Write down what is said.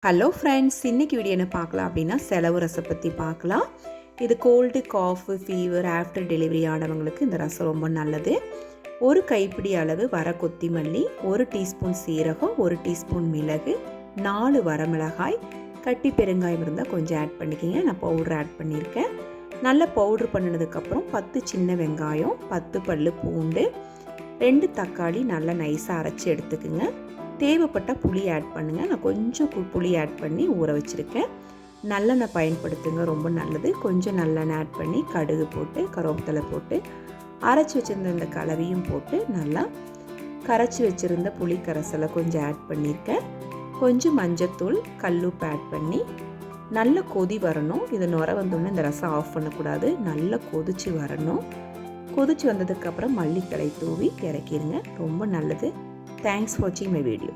Hello friends, இன்றைக்கி video என்ன பார்க்கலாம் அப்படின்னா செலவு ரசம் பற்றி பார்க்கலாம். இது கோல்டு, காஃபு, ஃபீவர், ஆஃப்டர் டெலிவரி ஆனவங்களுக்கு இந்த ரசம் ரொம்ப நல்லது. ஒரு கைப்பிடி அளவு வர கொத்தமல்லி, 1 டீஸ்பூன் சீரகம், 1 டீஸ்பூன் மிளகு, 4 வரமிளகாய், கட்டி பெருங்காயம் இருந்தால் கொஞ்சம் ஆட் பண்ணிக்கிங்க. நான் பவுட்ரு ஆட் பண்ணியிருக்கேன். நல்லா பவுட்ரு பண்ணினதுக்கப்புறம் 10 சின்ன வெங்காயம், 10 பல்லு பூண்டு, 2 தக்காளி நல்லா நைஸாக அரைச்சி எடுத்துக்குங்க. தேவைப்பட்டால் புளி ஆட் பண்ணுங்கள். நான் கொஞ்சம் புளி ஆட் பண்ணி ஊற வச்சுருக்கேன். நல்லெண்ணெய் பயன்படுத்துங்க, ரொம்ப நல்லது. கொஞ்சம் நல்லெண்ணெய் ஆட் பண்ணி கடுகு போட்டு கருவேப்பிலை போட்டு அரைச்சி வச்சுருந்த இந்த கலவையும் போட்டு நல்லா கரைச்சி வச்சுருந்த புளி கரைசலை கொஞ்சம் ஆட் பண்ணியிருக்கேன். கொஞ்சம் மஞ்சத்தூள், கல்லுப்பு ஆட் பண்ணி நல்லா கொதி வரணும். இது நுர வந்தோடனே இந்த ரசம் ஆஃப் பண்ணக்கூடாது. நல்லா கொதிச்சு வரணும். கொதிச்சு வந்ததுக்கப்புறம் மல்லித்தழை தூவி இறக்கிடுங்க. ரொம்ப நல்லது. Thanks for watching my video.